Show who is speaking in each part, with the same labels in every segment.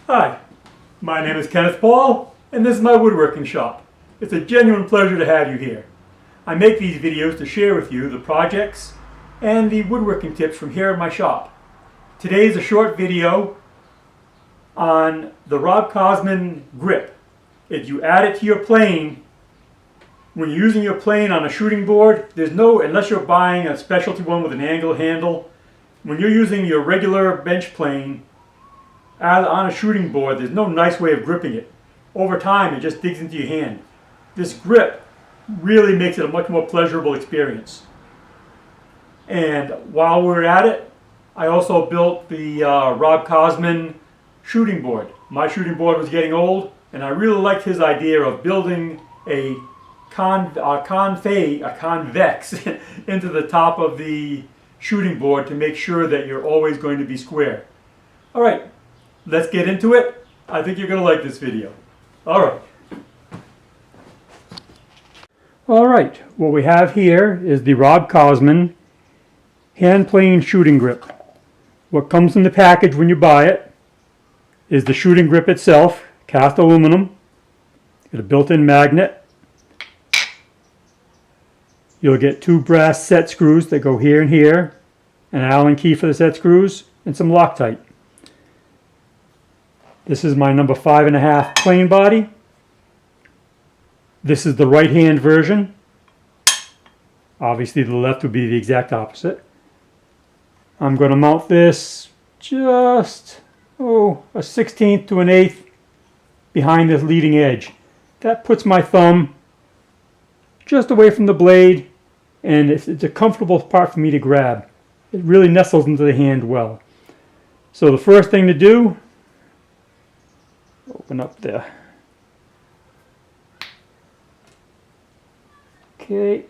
Speaker 1: Hi, my name is Kenneth Paul, and this is my woodworking shop. It's a genuine pleasure to have you here. I make these videos to share with you the projects and the woodworking tips from here in my shop. Today is a short video on the Rob Cosman grip. If you add it to your plane, when you're using your plane on a shooting board, there's no, unless you're buying a specialty one with an angle handle, when you're using your regular bench plane on a shooting board, there's no nice way of gripping it. Over time, it just digs into your hand. This grip really makes it a much more pleasurable experience. And while we're at it, I also built the Rob Cosman shooting board. My shooting board was getting old, and I really liked his idea of building a convex into the top of the shooting board to make sure that you're always going to be square. All right, let's get into it. I think you're going to like this video. All right, what we have here is the Rob Cosman hand plane shooting grip. What comes in the package when you buy it is the shooting grip itself, cast aluminum, got a built-in magnet. You'll get 2 brass set screws that go here and here, an Allen key for the set screws, and some Loctite. This is my number 5.5 plane body. This is the right hand version. Obviously the left would be the exact opposite. I'm going to mount this just a 1/16 to an 1/8 behind this leading edge. That puts my thumb just away from the blade, and it's a comfortable part for me to grab. It really nestles into the hand well. So the first thing to do, open up there. Okay.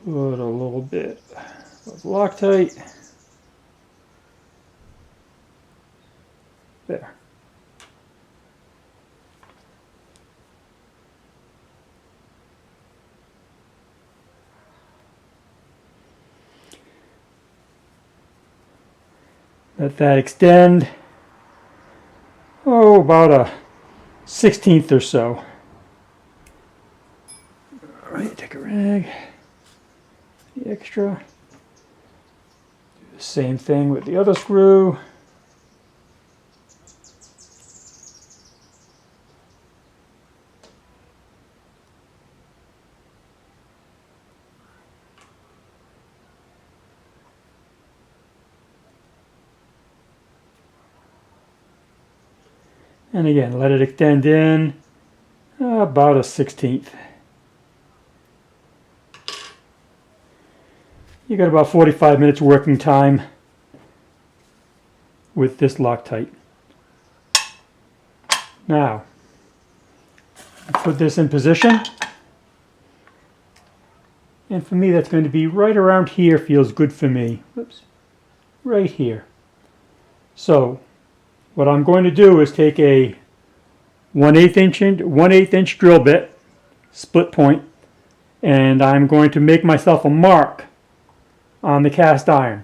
Speaker 1: Put a little bit of Loctite. There. Let that extend, about a 1/16 or so. All right, take a rag, the extra. Do the same thing with the other screw. And again, let it extend in about a 1/16. You got about 45 minutes working time with this Loctite. Now, put this in position. And for me, that's going to be right around here. Feels good for me. Oops, right here. So, what I'm going to do is take a 1/8 inch drill bit, split point, and I'm going to make myself a mark on the cast iron.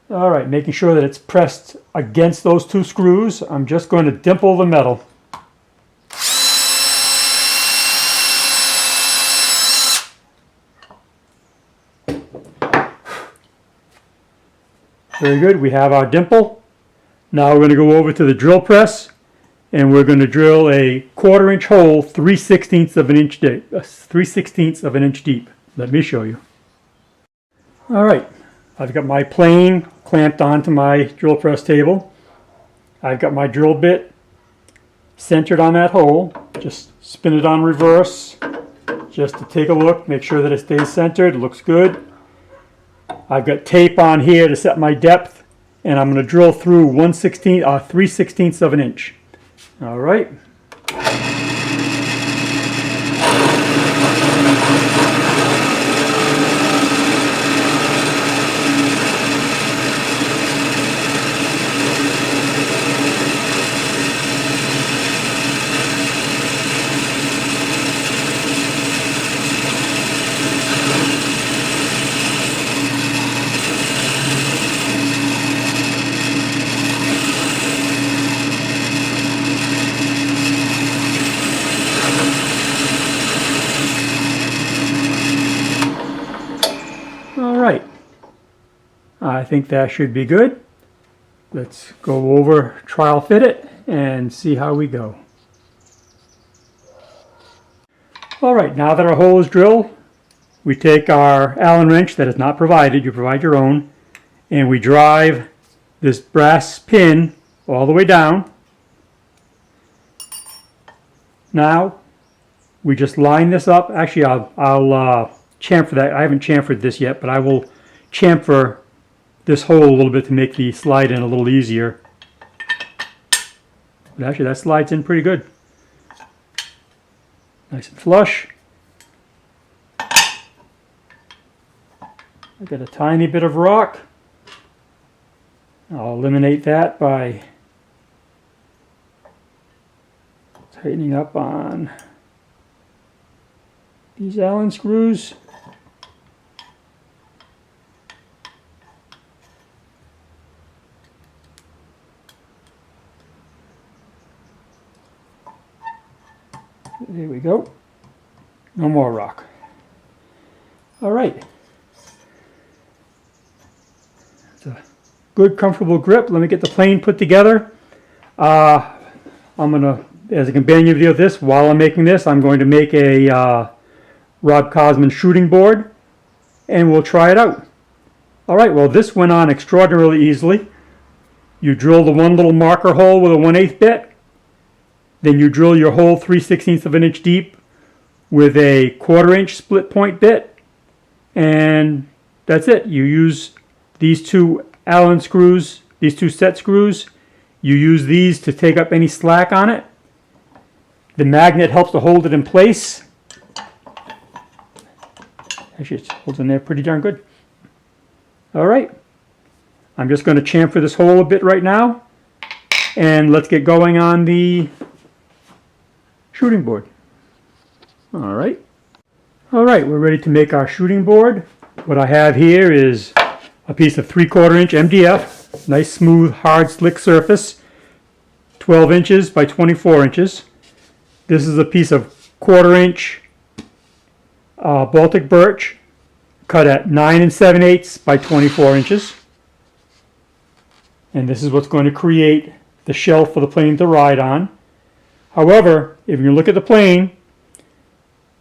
Speaker 1: All right, making sure that it's pressed against those 2 screws. I'm just going to dimple the metal. Very good, we have our dimple. Now we're going to go over to the drill press, and we're going to drill a 1/4 inch hole 3/16 of an inch deep. 3/16 of an inch deep. Let me show you. All right, I've got my plane clamped onto my drill press table. I've got my drill bit centered on that hole. Just spin it on reverse just to take a look, make sure that it stays centered. It looks good. I've got tape on here to set my depth, and I'm going to drill through 3/16 of an inch. All right. I think that should be good. Let's go over, trial fit it, and see how we go. Alright, now that our hole is drilled, we take our Allen wrench that is not provided, you provide your own, and we drive this brass pin all the way down. Now, we just line this up. Actually, I'll chamfer that. I haven't chamfered this yet, but I will chamfer this hole a little bit to make the slide in a little easier. But actually, that slides in pretty good. Nice and flush. I got a tiny bit of rock. I'll eliminate that by tightening up on these Allen screws. There we go. No more rock. All right. It's a good, comfortable grip. Let me get the plane put together. I'm going to, as a companion video of this, while I'm making this, I'm going to make a Rob Cosman shooting board, and we'll try it out. All right, well, this went on extraordinarily easily. You drill the one little marker hole with a 1/8 bit. Then you drill your hole 3/16 of an inch deep with a 1/4 inch split point bit, and that's it. You use these two Allen screws, these two set screws. You use these to take up any slack on it. The magnet helps to hold it in place. Actually, it holds in there pretty darn good. All right, I'm just going to chamfer this hole a bit right now, and let's get going on the shooting board. All right, we're ready to make our shooting board. What I have here is a piece of 3/4 inch MDF, nice smooth hard slick surface, 12 inches by 24 inches. This is a piece of 1/4 inch Baltic birch, cut at 9 7/8 by 24 inches. And this is what's going to create the shelf for the plane to ride on. However, if you look at the plane,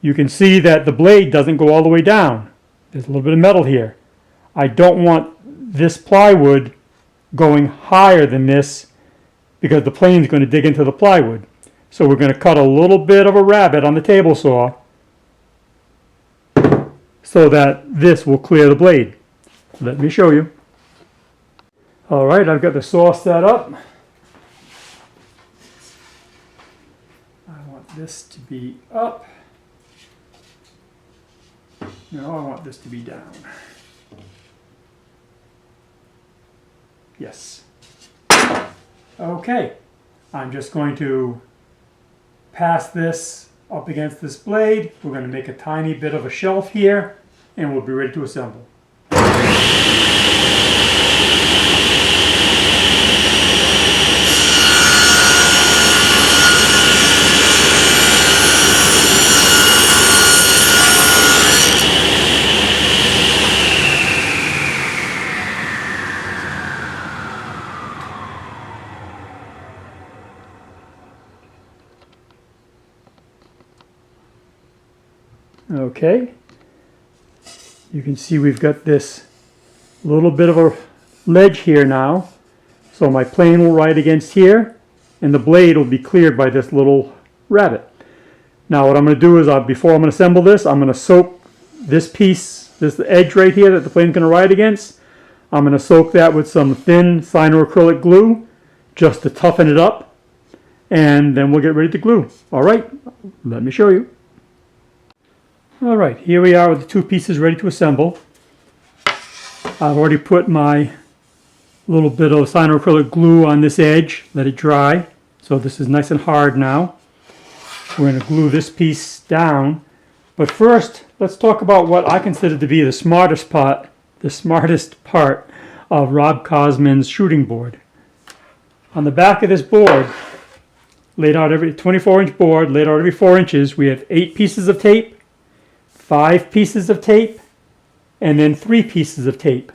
Speaker 1: you can see that the blade doesn't go all the way down. There's a little bit of metal here. I don't want this plywood going higher than this because the plane's going to dig into the plywood. So we're going to cut a little bit of a rabbet on the table saw so that this will clear the blade. Let me show you. All right, I've got the saw set up. I want this to be up. No, I want this to be down. Yes. Okay, I'm just going to pass this up against this blade. We're going to make a tiny bit of a shelf here, and we'll be ready to assemble. Okay, you can see we've got this little bit of a ledge here now, so my plane will ride against here and the blade will be cleared by this little rabbet. Now what I'm going to do is before I'm going to assemble this, I'm going to soak this piece, this edge right here that the plane's going to ride against. I'm going to soak that with some thin cyanoacrylic glue just to toughen it up, and then we'll get ready to glue. Alright, let me show you. Alright, here we are with the two pieces ready to assemble. I've already put my little bit of cyanoacrylic glue on this edge, let it dry. So this is nice and hard now. We're going to glue this piece down. But first, let's talk about what I consider to be the smartest part of Rob Cosman's shooting board. On the back of this board, laid out every 24-inch board, laid out every 4 inches, we have 8 pieces of tape, 5 pieces of tape, and then 3 pieces of tape.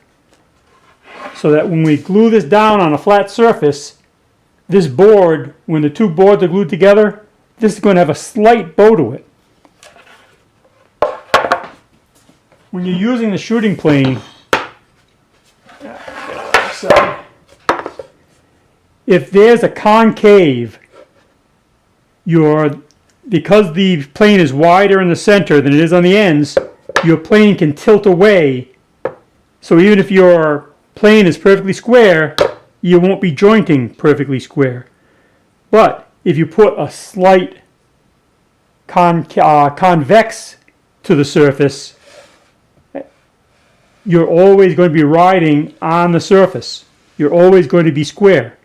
Speaker 1: so that when we glue this down on a flat surface, this board, when the two boards are glued together, this is going to have a slight bow to it. When you're using the shooting plane, if there's a concave, because the plane is wider in the center than it is on the ends, your plane can tilt away. So even if your plane is perfectly square, you won't be jointing perfectly square. But if you put a slight convex to the surface, you're always going to be riding on the surface. You're always going to be square.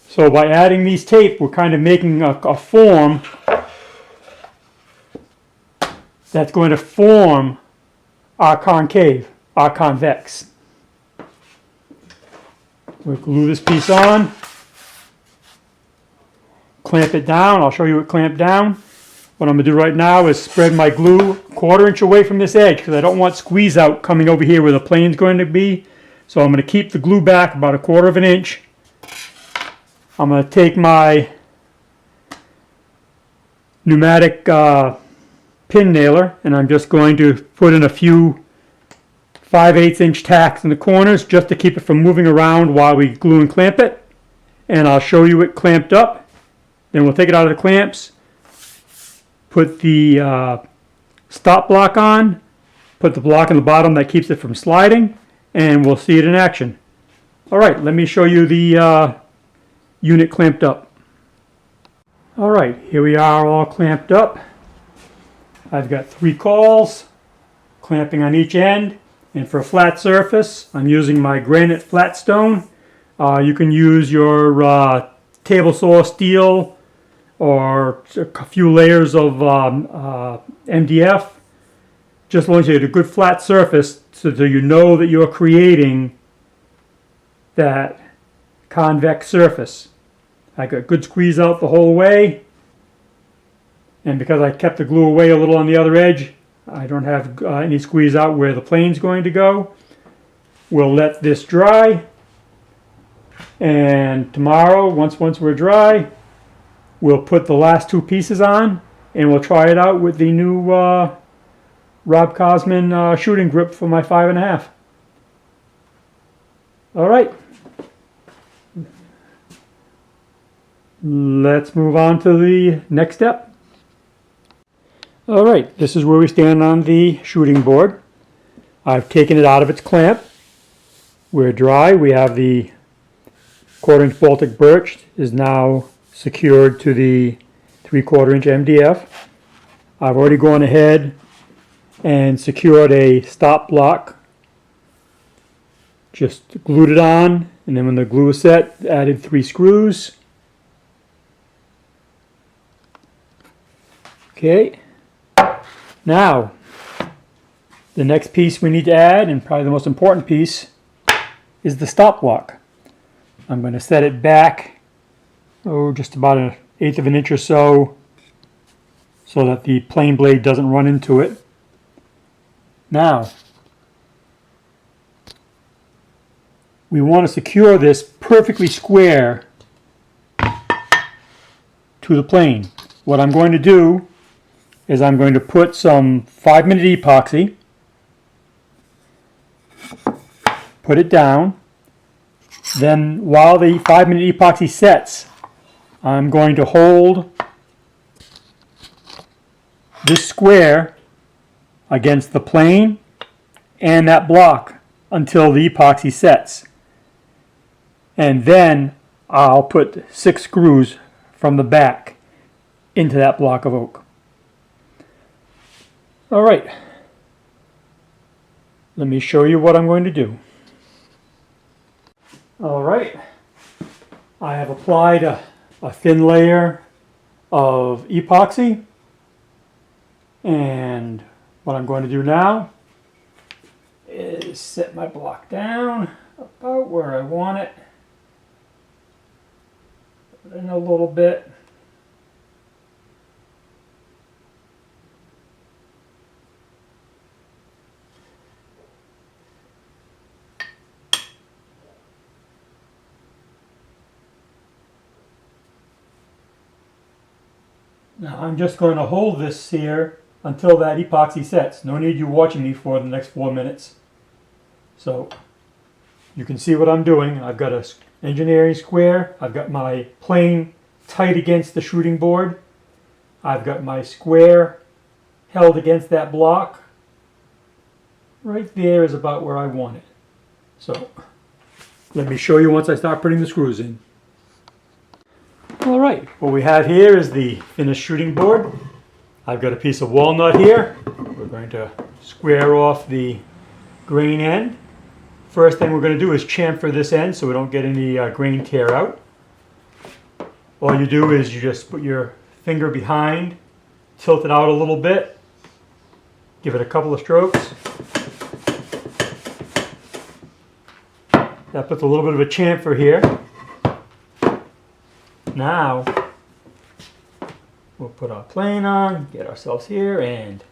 Speaker 1: So by adding these tape, we're kind of making a form that's going to form our concave, our convex. We'll glue this piece on, clamp it down. I'll show you it clamped down. What I'm going to do right now is spread my glue 1/4 inch away from this edge because I don't want squeeze out coming over here where the plane's going to be. So I'm going to keep the glue back about 1/4 inch. I'm going to take my pneumatic pin nailer and I'm just going to put in a few 5/8 inch tacks in the corners just to keep it from moving around while we glue and clamp it. And I'll show you it clamped up. Then we'll take it out of the clamps, put the stop block on, put the block in the bottom that keeps it from sliding, and we'll see it in action. Alright, let me show you the unit clamped up. Alright, here we are all clamped up. I've got 3 cauls clamping on each end, and for a flat surface I'm using my granite flat stone. You can use your table saw steel or a few layers of MDF, just as long as you get a good flat surface so that you know that you're creating that convex surface. I got good squeeze out the whole way, and because I kept the glue away a little on the other edge, I don't have any squeeze out where the plane's going to go. We'll let this dry, and tomorrow, once we're dry, we'll put the last 2 pieces on, and we'll try it out with the new Rob Cosman shooting grip for my 5.5. Alright. Let's move on to the next step. Alright, this is where we stand on the shooting board. I've taken it out of its clamp. We're dry. We have the 1/4 inch Baltic birch is now secured to the 3/4 inch MDF. I've already gone ahead and secured a stop block. Just glued it on, and then when the glue is set, added 3 screws. Okay, now the next piece we need to add, and probably the most important piece, is the stop block. I'm going to set it back, just about 1/8 of an inch or so that the plane blade doesn't run into it. Now, we want to secure this perfectly square to the plane. What I'm going to do is I'm going to put some 5-minute epoxy, put it down, then while the 5-minute epoxy sets, I'm going to hold this square against the plane and that block until the epoxy sets. And then I'll put 6 screws from the back into that block of oak. Alright, let me show you what I'm going to do. Alright, I have applied a thin layer of epoxy, and what I'm going to do now is set my block down about where I want it, put in a little bit. Now I'm just going to hold this here until that epoxy sets. No need you watching me for the next 4 minutes. So you can see what I'm doing. I've got an engineering square. I've got my plane tight against the shooting board. I've got my square held against that block. Right there is about where I want it. So let me show you once I start putting the screws in. All right, what we have here is the finished shooting board. I've got a piece of walnut here. We're going to square off the grain end. First thing we're going to do is chamfer this end so we don't get any grain tear out. All you do is you just put your finger behind, tilt it out a little bit, give it a couple of strokes. That puts a little bit of a chamfer here. Now we'll put our plane on, get ourselves here, and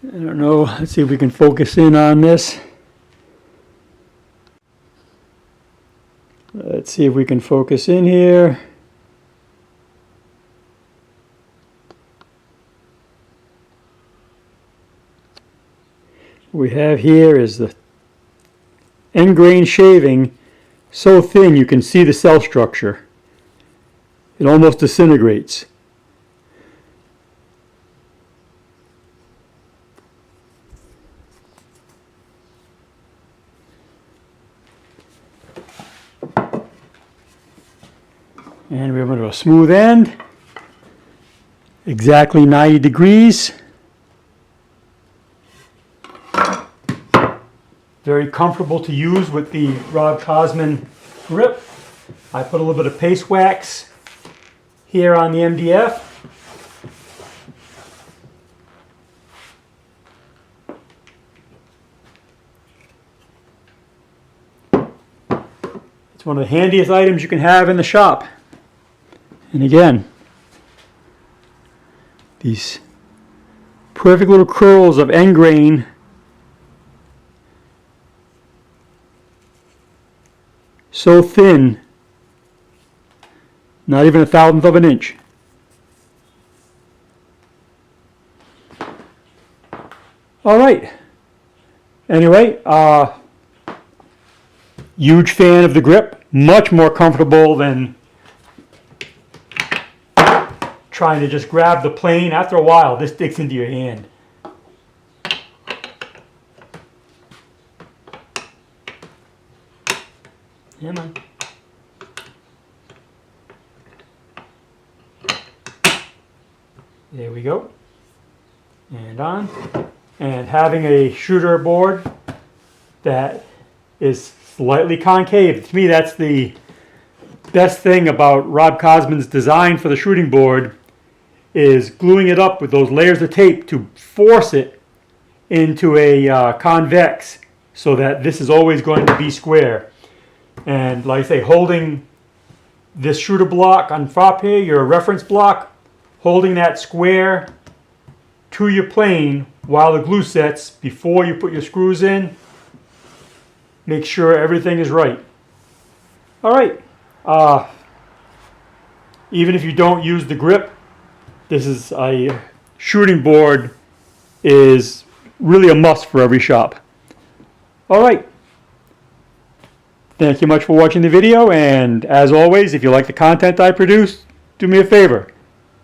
Speaker 1: I don't know, let's see if we can focus in on this. Let's see if we can focus in here. What we have here is the end grain shaving so thin you can see the cell structure. It almost disintegrates. And we're going to a smooth end, exactly 90 degrees. Very comfortable to use with the Rob Cosman grip. I put a little bit of paste wax here on the MDF. It's one of the handiest items you can have in the shop. And again, these perfect little curls of end grain so thin, not even 1/1000th of an inch. All right. Anyway, huge fan of the grip. Much more comfortable than trying to just grab the plane. After a while, this sticks into your hand. Come on. There we go. And on. And having a shooter board that is slightly concave. To me, that's the best thing about Rob Cosman's design for the shooting board, is gluing it up with those layers of tape to force it into a convex so that this is always going to be square. And like I say, holding this shooter block on top here, your reference block, holding that square to your plane while the glue sets before you put your screws in, make sure everything is right. All right. Even if you don't use the grip, this is a shooting board is really a must for every shop. All right. Thank you much for watching the video, and as always, if you like the content I produce, do me a favor.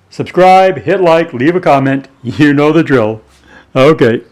Speaker 1: Subscribe, hit like, leave a comment. You know the drill. Okay.